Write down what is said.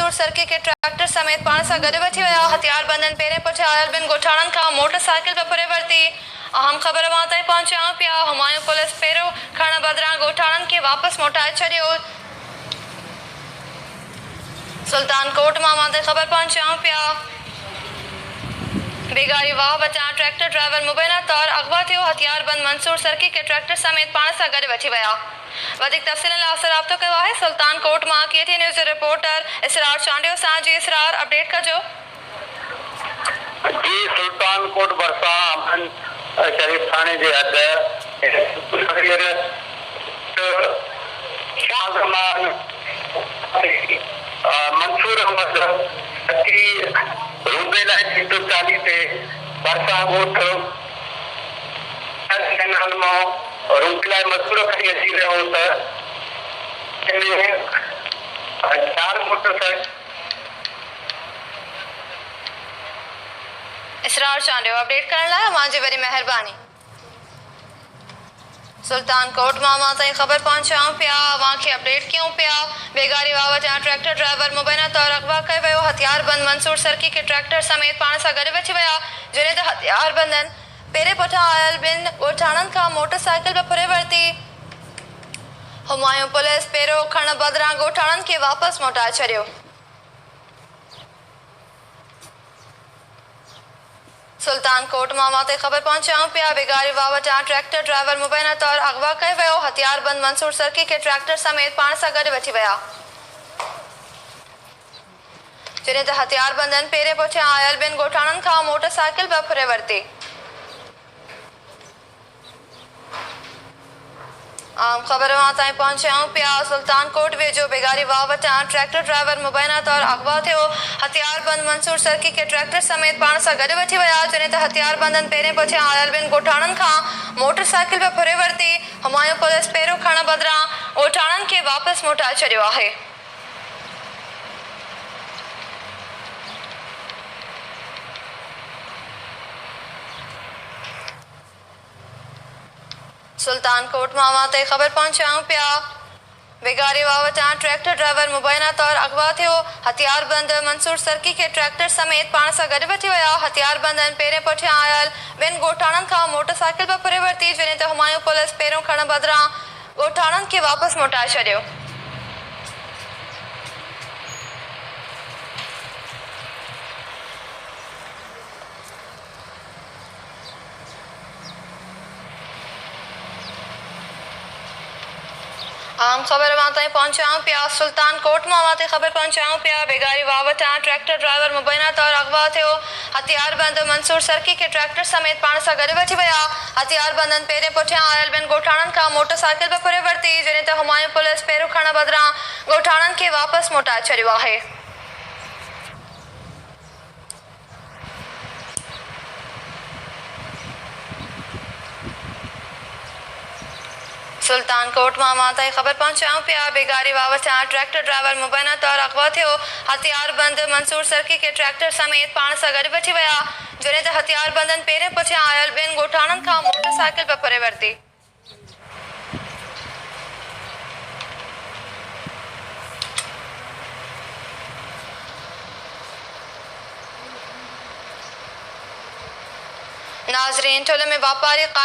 मंसूर सरकी के ट्रैक्टर समेत 5 सां गॾु वठी विया। हथियार बंदन पहिरें पुठियां आयल ॿिनि ॻोठाणनि खां मोटरसाइकिल पे पुरे वरिती। अहम ख़बर मां ताईं पहुचाऊं पिया। हुमायूं पुलिस पहिरियों खणण बदिरां ॻोठाणनि खे वापसि मोटाए छॾियो। सुल्तानकोट मां ताईं ख़बर पहुचाऊं पिया। बेगारी वाह बचां ट्रैक्टर ड्राइवर मुबैना तौर अगवा थियो। हथियार बंद मंसूर सरकी के ट्रैक्टर समेत 5 सां गॾु वठी विया। वधीक तफ़सीलनि लाइ असां राब्तो कयो आहे। सुल्तानकोट मां KT न्यूज़ जो रिपोर्टर इसरार चांडियो सां। जी इसरार, अपडेट कजो। जी, सुल्तानकोट भरिसां अमन शरीफ थाने जे मंसूर अहमद रूबेला 140 ते भरिसां ॻोठ रूबेला मसूर खणी अची रहियो हो त 4 मोटरसाइकिल। इसरार चांडियो, अपडेट करण लाइ मुंहिंजी वॾी महिरबानी। सुल्तानकोट मां ताईं ख़बर पहुचाऊं पिया। अव्हांखे अपडेट कयूं पिया। बेगारी वाह वटां ट्रैक्टर ड्राइवर मुबैना तौर अगवा कयो वियो। हथियार बंद मंसूर सरकी के ट्रैक्टर समेत 5 सां गॾु वठी विया। जॾहिं त हथियार बंदन पहिरें पुठियां आयल ॿिनि ॻोठाणनि खां मोटरसाइकिल पे पुरे वरिती। हुमायूं पुलिस पहिरियों खणण बदिरां ॻोठाणनि खे वापसि मोटाए छॾियो। सुल्तानकोट मां ताईं ख़बर पहुचाऊं पिया। बेगारी वाह वटां ट्रैक्टर ड्राइवर मुबैना तौर अगवा कयो वियो। हथियार बंद मंसूर सरकी के ट्रैक्टर समेत 5 सां गॾु वठी विया। जॾहिं त हथियार बंदन पहिरें पुठियां आयल ॿिनि ॻोठाणनि खां मोटरसाइकिल पे पुरे वरिती। आम ख़बर मां ताईं पहुचाऊं पिया। सुल्तानकोट वेझो बेगारी वाह वटां ट्रैक्टर ड्राइवर मुबैना तौर अगवा थियो। हथियार बंद मंसूर सरकी के ट्रैक्टर समेत 5 सां गॾु वठी विया। जॾहिं त हथियार बंदन पहिरें पुठियां आयल ॿिनि ॻोठाणनि खां मोटरसाइकिल पे पुरे वरिती। हुमायूं पुलिस पहिरियों खणण बदिरां ॻोठाणनि खे वापसि मोटाए छॾियो आहे। सुल्तानकोट मां ताईं ख़बर पहुचाऊं पिया। बेगारी वाह वटां ट्रैक्टर ड्राइवर मुबैना तौर अगवा थियो। हथियार बंद मंसूर सरकी के ट्रैक्टर समेत 5 सां गॾु वठी विया। हथियार बंदन पहिरें पुठियां आयल ॿिनि ॻोठाणनि खां मोटरसाइकिल पे पुरे वरिती। जॾहिं त हुमायूं पुलिस पहिरियों खणण बदिरां ॻोठाणनि खे वापसि मोटाए छॾियो। आम ख़बर मां ताईं पहुचाऊं पिया। सुल्तानकोट मां ताईं ख़बर पहुचाऊं पिया। बेगारी वाह वटां ट्रैक्टर ड्राइवर मुबैना तौर अगवा थियो। हथियार बंद मंसूर सरकी के ट्रैक्टर समेत 5 सां गॾु वठी विया। हथियार बंदन पहिरें पुठियां आयल ॿिनि ॻोठाणनि खां मोटरसाइकिल पे पुरे वरिती। जॾहिं त हुमायूं पुलिस पहिरियों खणण बदिरां ॻोठाणनि खे वापसि मोटाए छॾियो आहे। सुल्तानकोट मां ताईं ख़बर पहुचाऊं पिया। बेगारी वाह वटां ट्रैक्टर ड्राइवर मुबैना तौर अगवा थियो। हथियार बंद मंसूर सरकी के ट्रैक्टर समेत 5 सां गॾु वठी विया। जॾहिं त हथियार बंदन पहिरें पुठियां आयल ॿिनि ॻोठाणनि खां मोटरसाइकिल पे पुरे वरिती। नाज़रीन, ठुल में वापारी